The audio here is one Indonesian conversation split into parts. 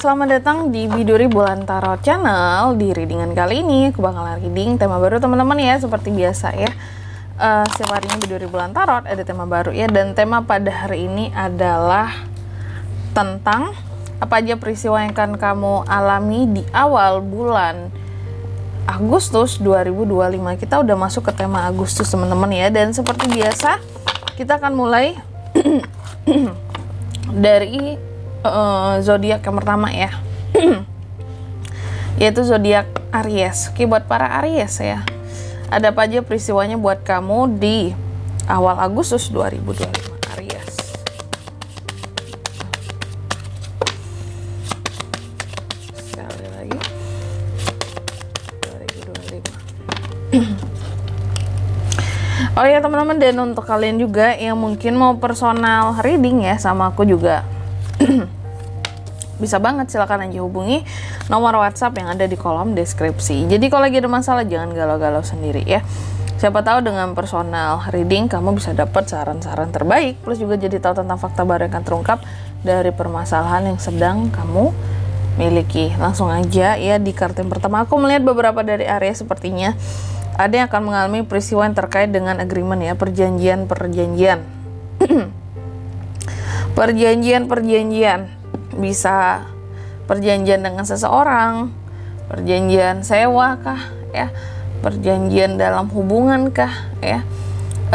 selamat datang di Biduri Bulan Tarot Channel. Di readingan kali ini aku bakalan reading tema baru teman-teman ya, seperti biasa ya. Setiap harinya Biduri Bulan Tarot ada tema baru ya, dan tema pada hari ini adalah tentang apa aja peristiwa yang akan kamu alami di awal bulan Agustus 2025. Kita udah masuk ke tema Agustus teman-teman ya, dan seperti biasa kita akan mulai dari zodiak yang pertama ya, yaitu zodiak Aries. Oke, buat para Aries ya, ada apa aja peristiwanya buat kamu di awal Agustus 2025 Aries. Sekali lagi 2025. Oh ya teman-teman, dan untuk kalian juga yang mungkin mau personal reading ya sama aku juga bisa banget, silakan aja hubungi nomor WhatsApp yang ada di kolom deskripsi. Jadi kalau lagi ada masalah jangan galau-galau sendiri ya. Siapa tahu dengan personal reading kamu bisa dapat saran-saran terbaik, plus juga jadi tahu tentang fakta baru yang akan terungkap dari permasalahan yang sedang kamu miliki. Langsung aja ya, di kartu yang pertama aku melihat beberapa dari Aries sepertinya ada yang akan mengalami peristiwa yang terkait dengan agreement ya, perjanjian bisa perjanjian dengan seseorang, perjanjian sewa kah ya, perjanjian dalam hubungan kah ya,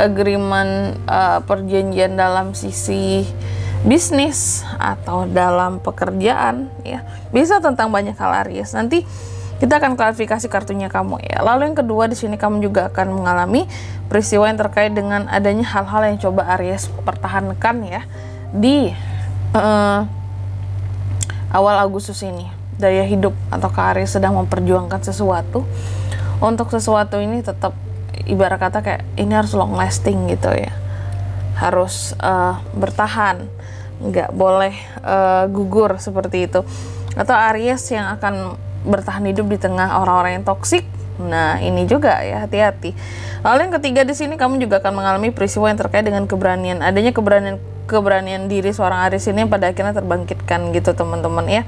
agreement, perjanjian dalam sisi bisnis atau dalam pekerjaan ya, bisa tentang banyak hal Aries. Nanti kita akan klarifikasi kartunya kamu ya. Lalu yang kedua, di sini kamu juga akan mengalami peristiwa yang terkait dengan adanya hal-hal yang coba Aries pertahankan ya di awal Agustus ini. Daya hidup atau Aries sedang memperjuangkan sesuatu. Untuk sesuatu ini tetap ibarat kata kayak ini harus long lasting gitu ya, harus bertahan, nggak boleh gugur seperti itu. Atau Aries yang akan bertahan hidup di tengah orang-orang yang toksik. Nah ini juga ya, hati-hati. Lalu yang ketiga, di sini kamu juga akan mengalami peristiwa yang terkait dengan keberanian. Adanya keberanian diri seorang Aries ini yang pada akhirnya terbangkitkan gitu teman-teman ya.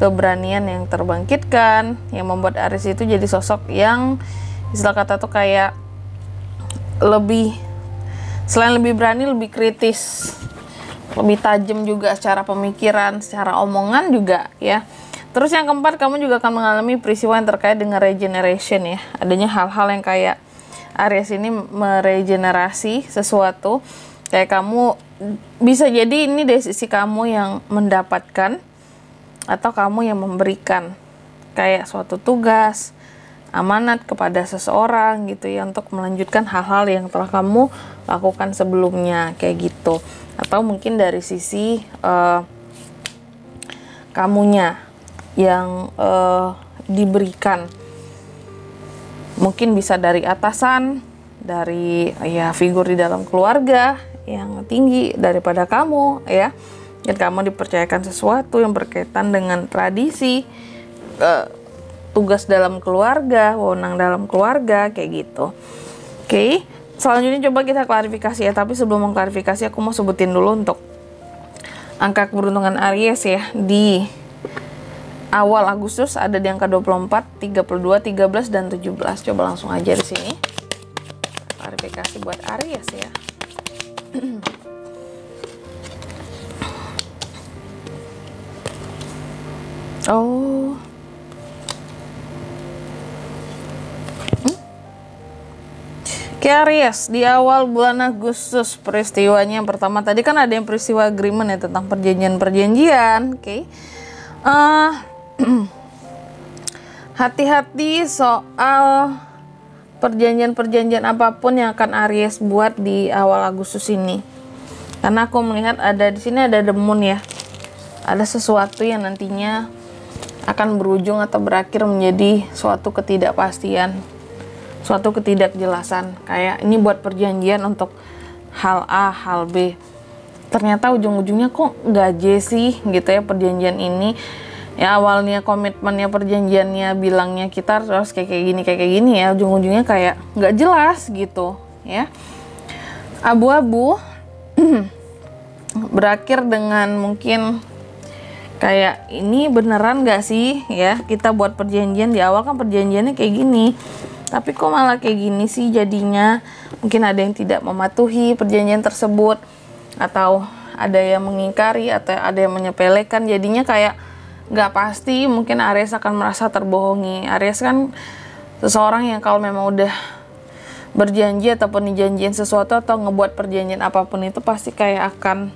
Keberanian yang terbangkitkan yang membuat Aries itu jadi sosok yang istilah kata tuh kayak lebih, selain lebih berani, lebih kritis, lebih tajam juga secara pemikiran, secara omongan juga ya. Terus yang keempat, kamu juga akan mengalami peristiwa yang terkait dengan regeneration ya. Adanya hal-hal yang kayak Aries ini meregenerasi sesuatu. Kayak kamu bisa jadi ini dari sisi kamu yang mendapatkan atau kamu yang memberikan kayak suatu tugas, amanat kepada seseorang gitu ya, untuk melanjutkan hal-hal yang telah kamu lakukan sebelumnya kayak gitu. Atau mungkin dari sisi kamunya yang diberikan, mungkin bisa dari atasan, dari ya figur di dalam keluarga yang tinggi daripada kamu ya, dan kamu dipercayakan sesuatu yang berkaitan dengan tradisi, tugas dalam keluarga, wewenang dalam keluarga kayak gitu. Oke, selanjutnya coba kita klarifikasi ya, tapi sebelum mengklarifikasi aku mau sebutin dulu untuk angka keberuntungan Aries ya di awal Agustus. Ada di angka 24, 32, 13 dan 17. Coba langsung aja di sini klarifikasi buat Aries ya. Oh. Aries di awal bulan Agustus, peristiwanya yang pertama tadi kan ada yang peristiwa agreement ya, tentang perjanjian. Oke. Hati-hati soal perjanjian apapun yang akan Aries buat di awal Agustus ini, karena aku melihat ada di sini ada The Moon ya, ada sesuatu yang nantinya akan berujung atau berakhir menjadi suatu ketidakpastian, suatu ketidakjelasan. Kayak ini buat perjanjian untuk hal A, hal B, ternyata ujung-ujungnya kok gaje sih gitu ya perjanjian ini. Ya awalnya komitmennya, perjanjiannya bilangnya kita harus kayak gini ya, ujung-ujungnya kayak nggak jelas gitu ya, abu-abu. Berakhir dengan mungkin kayak ini beneran gak sih ya, kita buat perjanjian di awal kan perjanjiannya kayak gini, tapi kok malah kayak gini sih jadinya. Mungkin ada yang tidak mematuhi perjanjian tersebut, atau ada yang mengingkari, atau ada yang menyepelekan, jadinya kayak gak pasti. Mungkin Aries akan merasa terbohongi. Aries kan seseorang yang kalau memang udah berjanji ataupun dijanjiin sesuatu atau ngebuat perjanjian apapun itu pasti kayak akan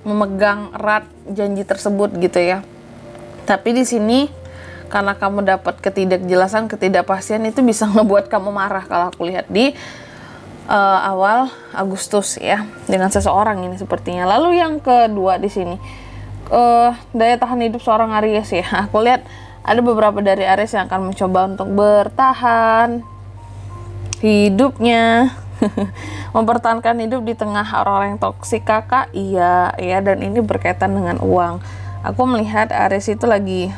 memegang erat janji tersebut gitu ya. Tapi di sini karena kamu dapat ketidakjelasan, ketidakpastian, itu bisa ngebuat kamu marah kalau aku lihat di awal Agustus ya, dengan seseorang ini sepertinya. Lalu yang kedua di sini daya tahan hidup seorang Aries ya. Aku lihat ada beberapa dari Aries yang akan mencoba untuk bertahan hidupnya. Mempertahankan hidup di tengah orang-orang yang toksik kakak, iya ya, dan ini berkaitan dengan uang. Aku melihat Aries itu lagi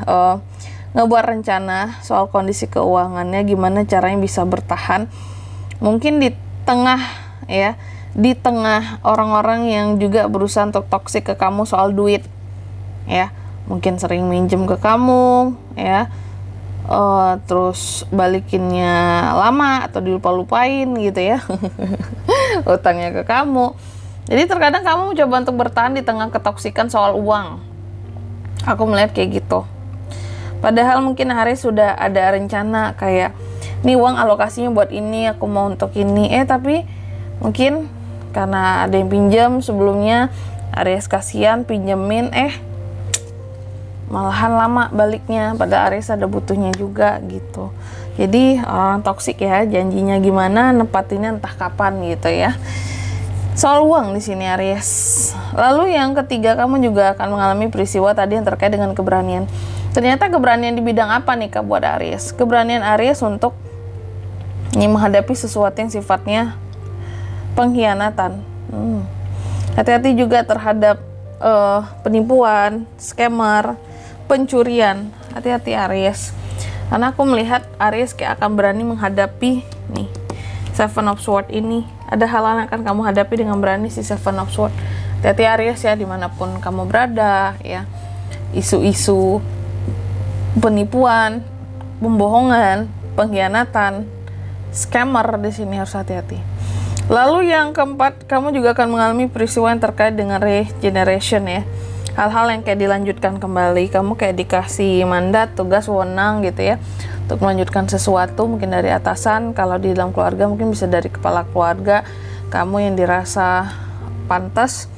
ngebuat rencana soal kondisi keuangannya, gimana caranya bisa bertahan. Mungkin di tengah ya, di tengah orang-orang yang juga berusaha untuk toksik ke kamu soal duit ya, mungkin sering minjem ke kamu ya, terus balikinnya lama atau dilupa-lupain gitu ya. Utangnya ke kamu. Jadi terkadang kamu mencoba untuk bertahan di tengah ketoksikan soal uang. Aku melihat kayak gitu. Padahal mungkin Aries sudah ada rencana kayak, nih uang alokasinya buat ini, aku mau untuk ini. Tapi mungkin karena ada yang pinjam sebelumnya, Aries kasihan pinjemin, malahan lama baliknya, pada Aries ada butuhnya juga gitu. Jadi orang toksik ya, janjinya gimana, nempatinnya entah kapan gitu ya. Soal uang di sini Aries. Lalu yang ketiga, kamu juga akan mengalami peristiwa tadi yang terkait dengan keberanian. Ternyata keberanian di bidang apa nih Kak buat Aries? Keberanian Aries untuk menghadapi sesuatu yang sifatnya pengkhianatan. Hati-hati juga terhadap penipuan, scammer, pencurian. Hati-hati Aries, karena aku melihat Aries kayak akan berani menghadapi nih Seven of Swords ini. Ada hal yang akan kamu hadapi dengan berani si Seven of Swords. Hati-hati Aries ya, dimanapun kamu berada ya. Isu-isu penipuan, pembohongan, pengkhianatan, scammer di sini harus hati-hati. Lalu yang keempat, kamu juga akan mengalami peristiwa yang terkait dengan regeneration ya. Hal-hal yang kayak dilanjutkan kembali, kamu kayak dikasih mandat, tugas, wewenang gitu ya, untuk melanjutkan sesuatu, mungkin dari atasan. Kalau di dalam keluarga mungkin bisa dari kepala keluarga, kamu yang dirasa pantas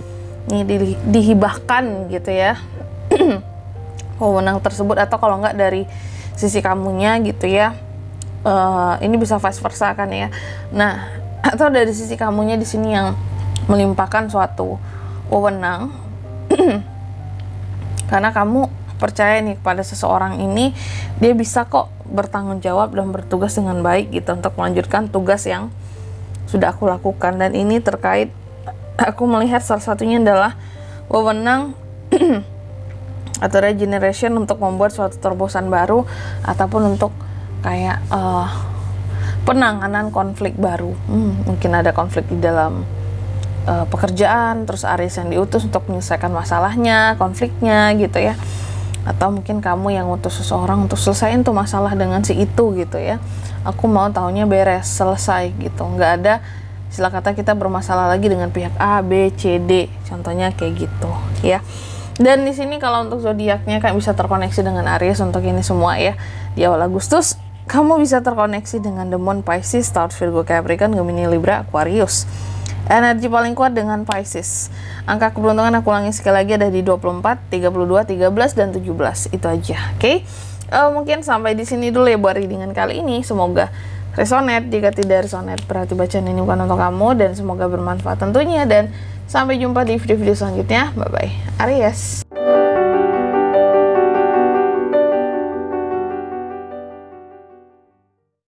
ini dihibahkan gitu ya wewenang tersebut, atau kalau nggak dari sisi kamunya gitu ya. Ini bisa vice versa kan ya. Nah, atau dari sisi kamunya di sini yang melimpahkan suatu wewenang karena kamu percaya nih kepada seseorang ini, dia bisa kok bertanggung jawab dan bertugas dengan baik gitu untuk melanjutkan tugas yang sudah aku lakukan. Dan ini terkait, aku melihat salah satunya adalah wewenang atau regeneration untuk membuat suatu terobosan baru, ataupun untuk kayak penanganan konflik baru. Mungkin ada konflik di dalam pekerjaan, terus Aries yang diutus untuk menyelesaikan masalahnya, konfliknya gitu ya. Atau mungkin kamu yang utus seseorang untuk selesaiin tuh masalah dengan si itu gitu ya. Aku mau taunya beres, selesai gitu. Nggak ada istilah kata kita bermasalah lagi dengan pihak A, B, C, D. Contohnya kayak gitu ya. Dan di sini kalau untuk zodiaknya kan bisa terkoneksi dengan Aries untuk ini semua ya. Di awal Agustus kamu bisa terkoneksi dengan The Moon, Pisces, Taurus, Virgo, Capricorn, Gemini, Libra, Aquarius. Energi paling kuat dengan Pisces. Angka keberuntungan aku ulangi sekali lagi ada di 24, 32, 13, dan 17. Itu aja, oke? Mungkin sampai di sini dulu ya buat readingan kali ini. Semoga resonate. Jika tidak resonate, berarti bacaan ini bukan untuk kamu. Dan semoga bermanfaat tentunya. Dan sampai jumpa di video-video selanjutnya. Bye-bye. Aries.